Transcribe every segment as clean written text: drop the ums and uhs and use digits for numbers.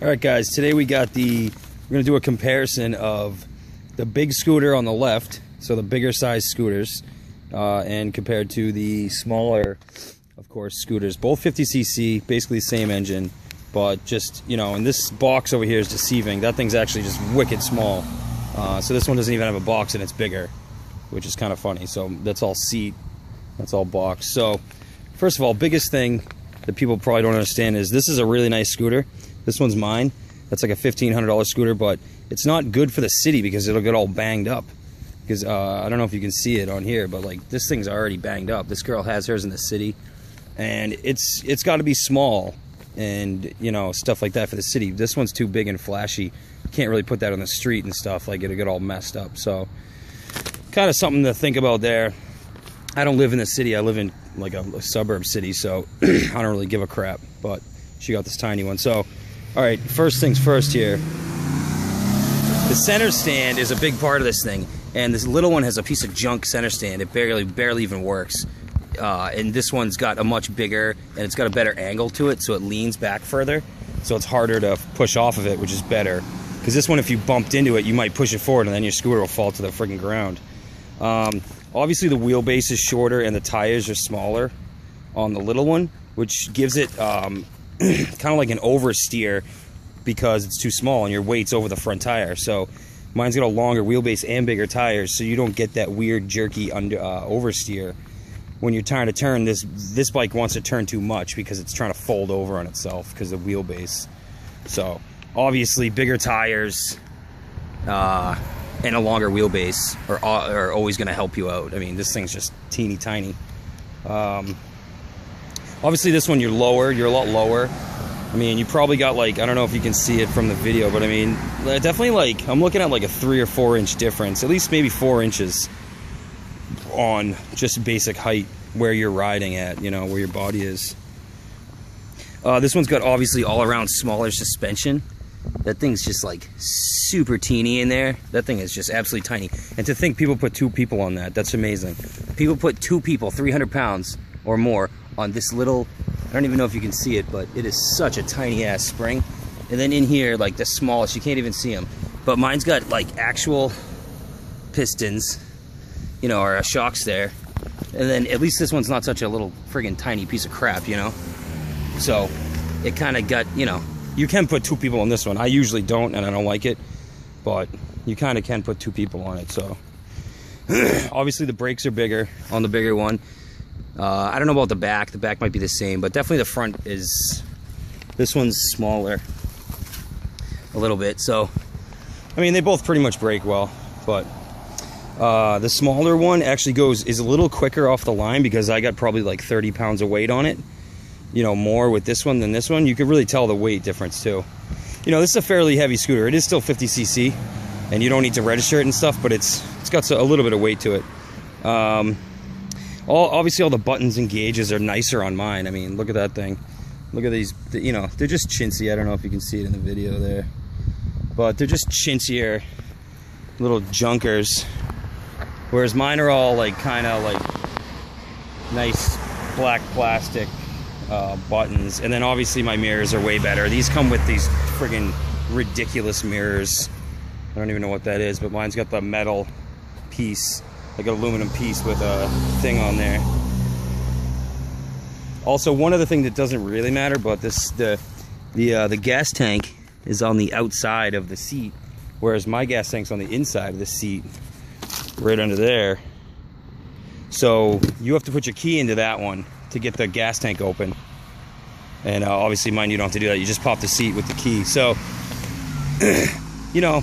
Alright guys, today we're going to do a comparison of the big scooter on the left, so the bigger size scooters, and compared to the smaller, of course, scooters. Both 50cc, basically the same engine, but just, you know, and this box over here is deceiving. That thing's actually just wicked small. So this one doesn't even have a box and it's bigger, which is kind of funny. So that's all seat, that's all box. So first of all, biggest thing that people probably don't understand is this is a really nice scooter. This one's mine. That's like a $1,500 scooter, but it's not good for the city because it'll get all banged up. Because I don't know if you can see it on here, but like this thing's already banged up. This girl has hers in the city, and it's got to be small and, you know, stuff like that for the city. This one's too big and flashy. You can't really put that on the street and stuff. Like, it'll get all messed up. So kind of something to think about there. I don't live in the city. I live in like a suburb city, so I don't really give a crap. But she got this tiny one. So all right, first things first here. The center stand is a big part of this thing, and this little one has a piece of junk center stand. It barely even works. And this one's got a much bigger, and it's got a better angle to it, so it leans back further. So it's harder to push off of it, which is better. Because this one, if you bumped into it, you might push it forward, and then your scooter will fall to the friggin' ground. Obviously, the wheelbase is shorter, and the tires are smaller on the little one, which gives it kind of like an oversteer because it's too small and your weight's over the front tire. So mine's got a longer wheelbase and bigger tires, so you don't get that weird jerky oversteer when you're trying to turn. This bike wants to turn too much because it's trying to fold over on itself because of the wheelbase. So obviously bigger tires and a longer wheelbase are always going to help you out. I mean, this thing's just teeny tiny. Obviously this one you're a lot lower. I mean, you probably got like, I don't know if you can see it from the video, but I mean, definitely like, I'm looking at like a 3 or 4 inch difference, at least maybe 4 inches on just basic height where you're riding at, you know, where your body is. This one's got obviously all around smaller suspension. That thing's just like super teeny in there. That thing is just absolutely tiny. And to think people put 2 people on that's amazing. People put 2 people, 300 pounds or more, on this little, I don't even know if you can see it, but it is such a tiny ass spring. And then in here, like the smallest, you can't even see them. But mine's got like actual pistons, you know, or shocks there. And then at least this one's not such a little friggin' tiny piece of crap, you know? So it kind of got, you know, you can put 2 people on this one. I usually don't, and I don't like it, but you kind of can put 2 people on it. So obviously the brakes are bigger on the bigger one. I don't know about the back. The back might be the same, but definitely the front is, this one's smaller a little bit. So, I mean, they both pretty much brake well, but the smaller one actually is a little quicker off the line because I got probably like 30 pounds of weight on it, you know, more with this one than this one. You could really tell the weight difference too. You know, this is a fairly heavy scooter. It is still 50cc, and you don't need to register it and stuff, but it's got a little bit of weight to it. Obviously all the buttons and gauges are nicer on mine. I mean, look at that thing. Look at these, you know, they're just chintzy. I don't know if you can see it in the video there, but they're just chintzier little junkers, whereas mine are all like kind of like nice black plastic buttons. And then obviously my mirrors are way better. These come with these friggin' ridiculous mirrors. I don't even know what that is, but mine's got the metal piece, like an aluminum piece with a thing on there. Also, one other thing that doesn't really matter, but the gas tank is on the outside of the seat, whereas my gas tank's on the inside of the seat, right under there. So you have to put your key into that one to get the gas tank open. And obviously mine, you don't have to do that. You just pop the seat with the key. So, you know,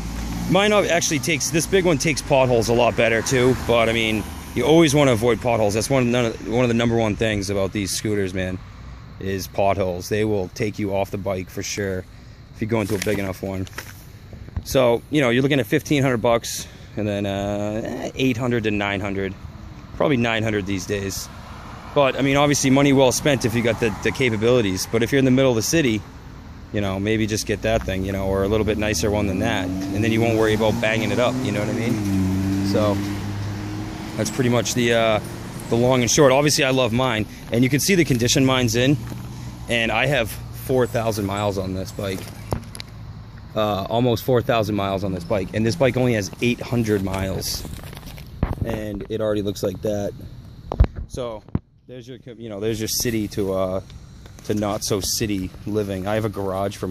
mine actually this big one takes potholes a lot better too, but I mean, you always want to avoid potholes. That's one of the number one things about these scooters, man, is potholes. They will take you off the bike for sure if you go into a big enough one. So, you know, you're looking at 1,500 bucks, and then 800 to 900, probably 900 these days. But I mean, obviously money well spent if you got the capabilities. But if you're in the middle of the city, you know, maybe just get that thing, you know, or a little bit nicer one than that, and then you won't worry about banging it up, you know what I mean? So that's pretty much the long and short. Obviously I love mine, and you can see the condition mine's in, and I have 4,000 miles on this bike. almost 4,000 miles on this bike, and this bike only has 800 miles, and it already looks like that. So there's your, you know, there's your city to not so city living. I have a garage for